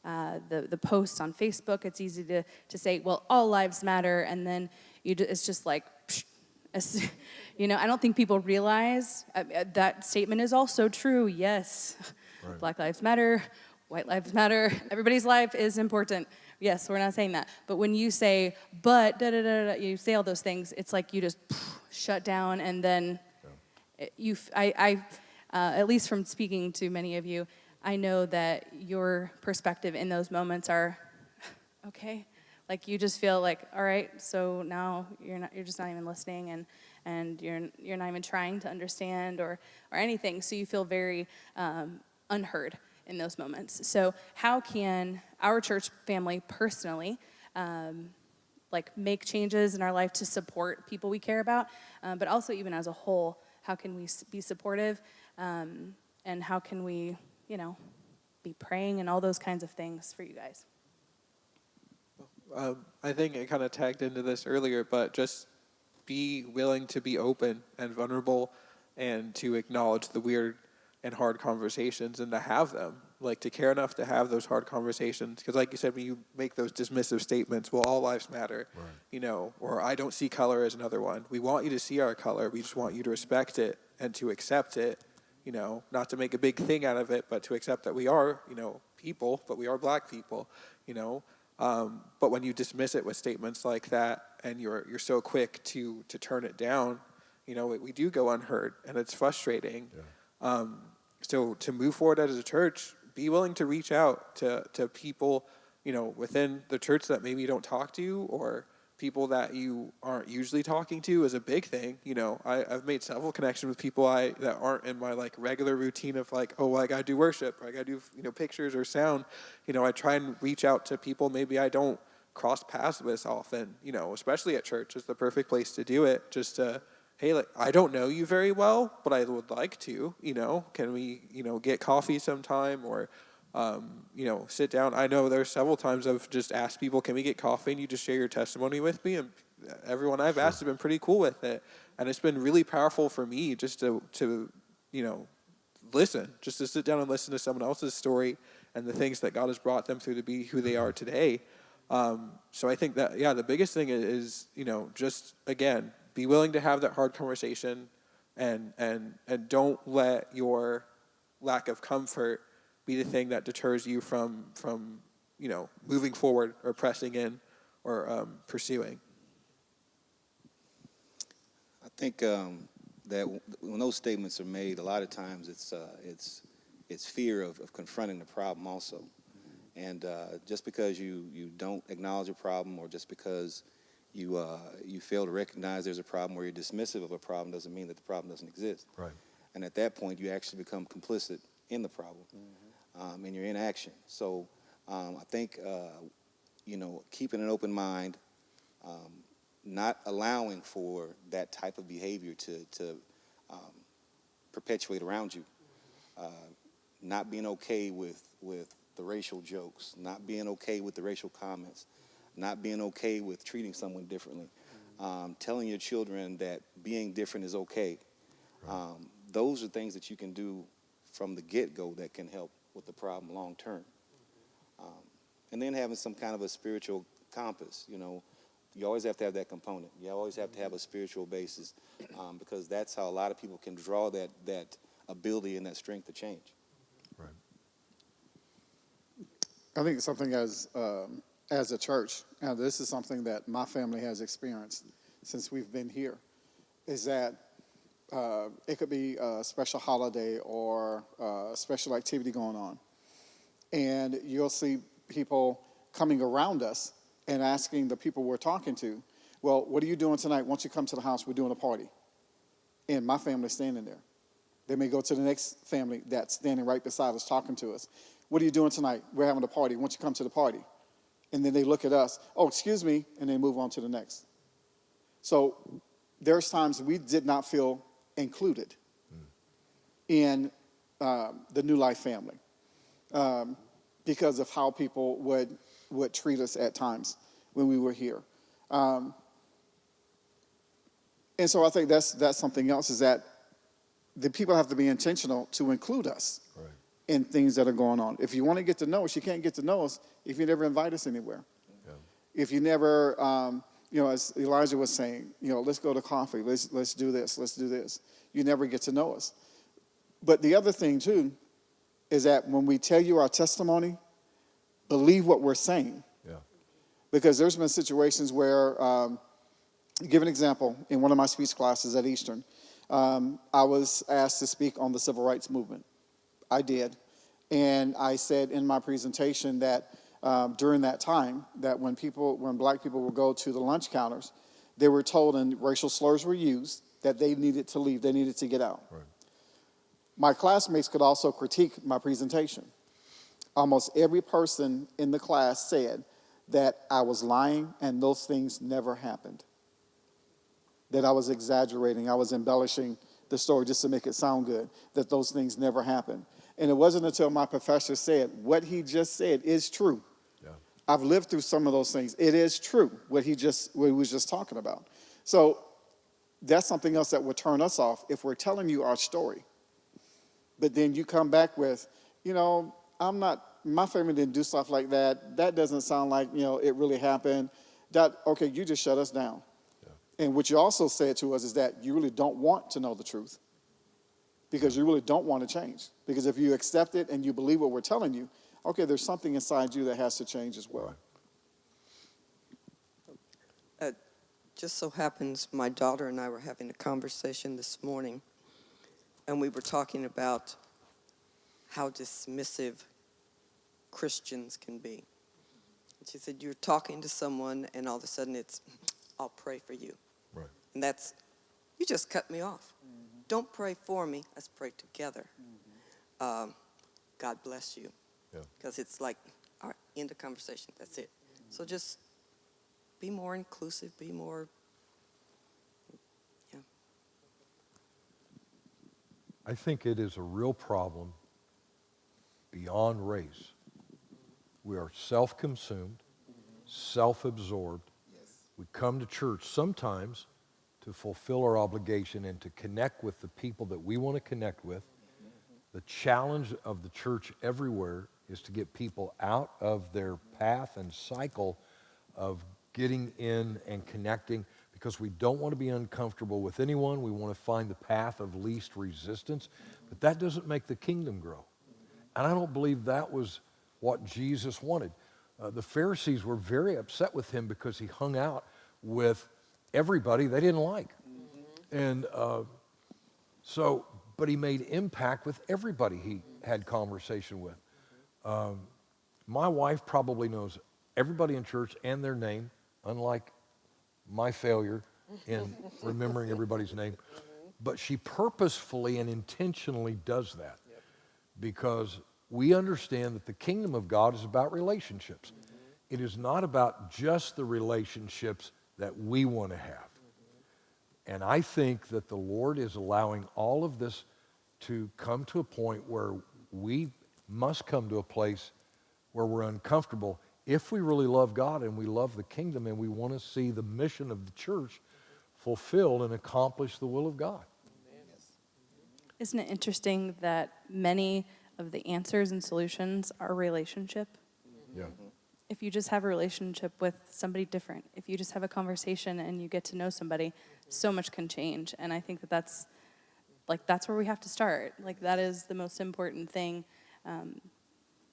the posts on Facebook. It's easy to say, well, all lives matter, and then it's just like, psh, I don't think people realize that statement is also true. Yes, right. Black lives matter, white lives matter, everybody's life is important. Yes, we're not saying that. But when you say, but, you say all those things, it's like you just shut down, and then at least from speaking to many of you, I know that your perspective in those moments are, okay, like you just feel like, all right, so now you're just not even listening, and you're not even trying to understand or anything, so you feel very unheard in those moments. So how can our church family personally make changes in our life to support people we care about, but also even as a whole, how can we be supportive, and how can we be praying and all those kinds of things for you guys? I think it kind of tagged into this earlier, but just be willing to be open and vulnerable and to acknowledge the weird and hard conversations and to have them, to care enough to have those hard conversations. Because like you said, when you make those dismissive statements, well, all lives matter, right. Or I don't see color as another one. We want you to see our color. We just want you to respect it and to accept it, not to make a big thing out of it, but to accept that we are, people, but we are black people, but when you dismiss it with statements like that and you're so quick to turn it down, we do go unheard, and it's frustrating. Yeah. So to move forward as a church, be willing to reach out to people, within the church that maybe you don't talk to, or people that you aren't usually talking to is a big thing. I've made several connections with people that aren't in my regular routine of I gotta do worship, or I gotta do pictures or sound. I try and reach out to people maybe I don't cross paths with often. Especially at church is the perfect place to do it. Just to, hey, I don't know you very well, but I would like to. Can we get coffee sometime, or sit down. I know there's several times I've just asked people, can we get coffee and you just share your testimony with me? And everyone I've asked has been pretty cool with it. And it's been really powerful for me just to listen, just to sit down and listen to someone else's story and the things that God has brought them through to be who they are today. So I think that, the biggest thing is, just, again, be willing to have that hard conversation and don't let your lack of comfort be the thing that deters you from moving forward or pressing in or pursuing. I think that when those statements are made, a lot of times it's fear of confronting the problem also. And just because you don't acknowledge a problem, or just because you fail to recognize there's a problem, or you're dismissive of a problem, doesn't mean that the problem doesn't exist. Right. And at that point, you actually become complicit in the problem. Mm-hmm. and your inaction. So I think, keeping an open mind, not allowing for that type of behavior to perpetuate around you, not being okay with the racial jokes, not being okay with the racial comments, not being okay with treating someone differently, telling your children that being different is okay. Those are things that you can do from the get-go that can help with the problem long term. And then having some kind of a spiritual compass, you always have to have that component. You always have to have a spiritual basis, because that's how a lot of people can draw that ability and that strength to change. Right. I think something as a church, and this is something that my family has experienced since we've been here, is that it could be a special holiday or a special activity going on, and you'll see people coming around us and asking the people we're talking to, well, what are you doing tonight? Once you come to the house, we're doing a party. And my family's standing there. They may go to the next family that's standing right beside us talking to us. What are you doing tonight? We're having a party. Once you come to the party. And then they look at us, oh, excuse me, and they move on to the next. So there's times we did not feel included in the New Life family because of how people would treat us at times when we were here. And so I think that's something else, is that the people have to be intentional to include us in things that are going on. If you want to get to know us, you can't get to know us if you never invite us anywhere. Yeah. If you never, as Elijah was saying, let's go to coffee, let's do this, let's do this. You never get to know us. But the other thing, too, is that when we tell you our testimony, believe what we're saying. Yeah. Because there's been situations where, give an example, in one of my speech classes at Eastern, I was asked to speak on the civil rights movement. I did. And I said in my presentation that during that time, that when black people would go to the lunch counters, they were told, and racial slurs were used, that they needed to leave, they needed to get out. Right. My classmates could also critique my presentation. Almost every person in the class said that I was lying and those things never happened. That I was exaggerating, I was embellishing the story just to make it sound good, that those things never happened. And it wasn't until my professor said, what he just said is true. Yeah. I've lived through some of those things. It is true, what he was just talking about. So that's something else that would turn us off if we're telling you our story. But then you come back with, my family didn't do stuff like that. That doesn't sound like, it really happened. Okay, you just shut us down. Yeah. And what you also said to us is that you really don't want to know the truth because you really don't want to change. Because if you accept it and you believe what we're telling you, okay, there's something inside you that has to change as well. Just so happens my daughter and I were having a conversation this morning, and we were talking about how dismissive Christians can be. And she said, you're talking to someone and all of a sudden it's, I'll pray for you. Right. And that's, you just cut me off. Mm-hmm. Don't pray for me, let's pray together. Mm-hmm. God bless you. Because it's like, all right, end of conversation, that's it. Mm-hmm. So just be more inclusive, be more, I think it is a real problem beyond race. We are self-consumed, self-absorbed. Yes. We come to church sometimes to fulfill our obligation and to connect with the people that we want to connect with. The challenge of the church everywhere is to get people out of their path and cycle of getting in and connecting, because we don't want to be uncomfortable with anyone. We want to find the path of least resistance, but that doesn't make the kingdom grow. And I don't believe that was what Jesus wanted. The Pharisees were very upset with him because he hung out with everybody they didn't like. And but he made impact with everybody he had conversation with. My wife probably knows everybody in church and their name, unlike my failure in remembering everybody's name. But she purposefully and intentionally does that because we understand that the kingdom of God is about relationships. It is not about just the relationships that we want to have. And I think that the Lord is allowing all of this to come to a point where we must come to a place where we're uncomfortable if we really love God and we love the kingdom and we want to see the mission of the church fulfilled and accomplish the will of God. Isn't it interesting that many of the answers and solutions are relationship? Yeah. If you just have a relationship with somebody different, if you just have a conversation and you get to know somebody, so much can change. And I think that that's where we have to start. Like, that is the most important thing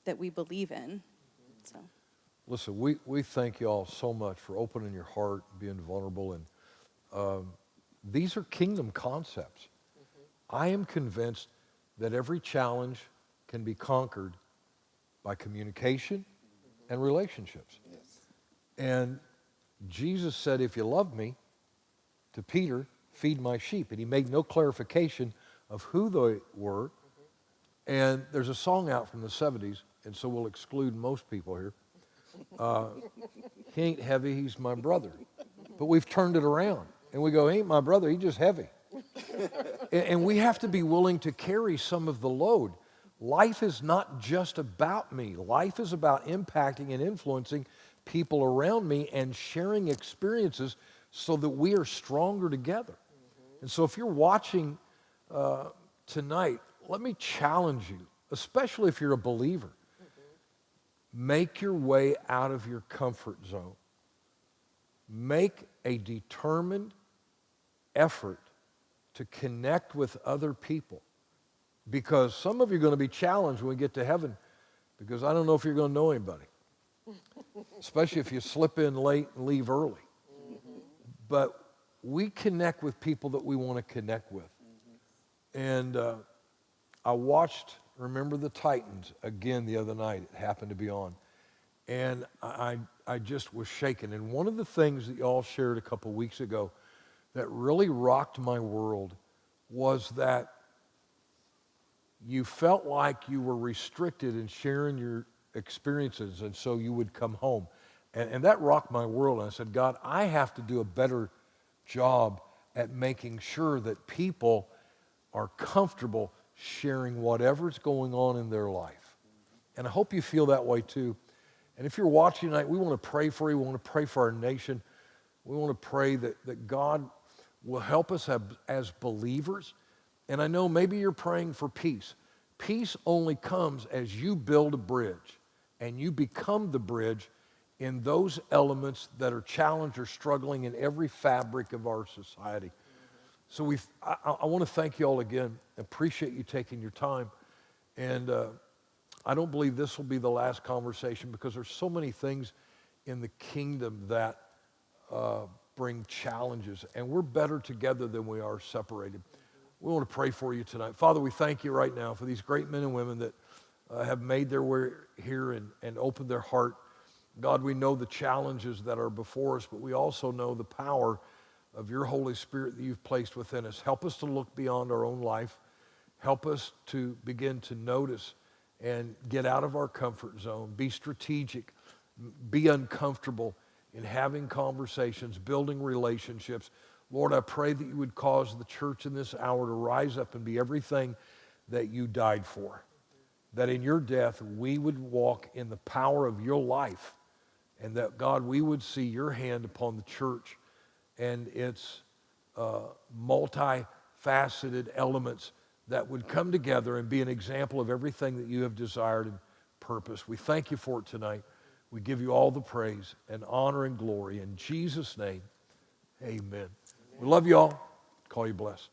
that we believe in. So, Listen, we thank you all so much for opening your heart, being vulnerable, and these are kingdom concepts. I am convinced that every challenge can be conquered by communication and relationships. And Jesus said, if you love me, to Peter, feed my sheep. And he made no clarification of who they were. And there's a song out from the 70s, and so we'll exclude most people here. He ain't heavy, he's my brother. But we've turned it around, and we go, he ain't my brother, he's just heavy. And we have to be willing to carry some of the load. Life is not just about me. Life is about impacting and influencing people around me and sharing experiences so that we are stronger together. And so if you're watching tonight, let me challenge you, especially if you're a believer. Make your way out of your comfort zone. Make a determined effort to connect with other people. Because some of you are going to be challenged when we get to heaven, because I don't know if you're going to know anybody, especially if you slip in late and leave early. But we connect with people that we want to connect with. And I watched Remember the Titans again the other night. It happened to be on. And I just was shaken. And one of the things that y'all shared a couple weeks ago that really rocked my world was that you felt like you were restricted in sharing your experiences, and so you would come home. And that rocked my world. And I said, God, I have to do a better job at making sure that people are comfortable sharing whatever's going on in their life. And I hope you feel that way too. And if you're watching tonight, we want to pray for you. We want to pray for our nation. We want to pray that God will help us as believers. And I know maybe you're praying for peace. Peace only comes as you build a bridge and you become the bridge in those elements that are challenged or struggling in every fabric of our society. So I want to thank you all again. Appreciate you taking your time. And I don't believe this will be the last conversation, because there's so many things in the kingdom that bring challenges. And we're better together than we are separated. We want to pray for you tonight. Father, we thank you right now for these great men and women that have made their way here and opened their heart. God, we know the challenges that are before us, but we also know the power of your Holy Spirit that you've placed within us. Help us to look beyond our own life. Help us to begin to notice and get out of our comfort zone. Be strategic. Be uncomfortable in having conversations, building relationships. Lord, I pray that you would cause the church in this hour to rise up and be everything that you died for. That in your death, we would walk in the power of your life. And that, God, we would see your hand upon the church and its multifaceted elements that would come together and be an example of everything that you have desired and purposed. We thank you for it tonight. We give you all the praise and honor and glory. In Jesus' name, amen. We love you all. Call you blessed.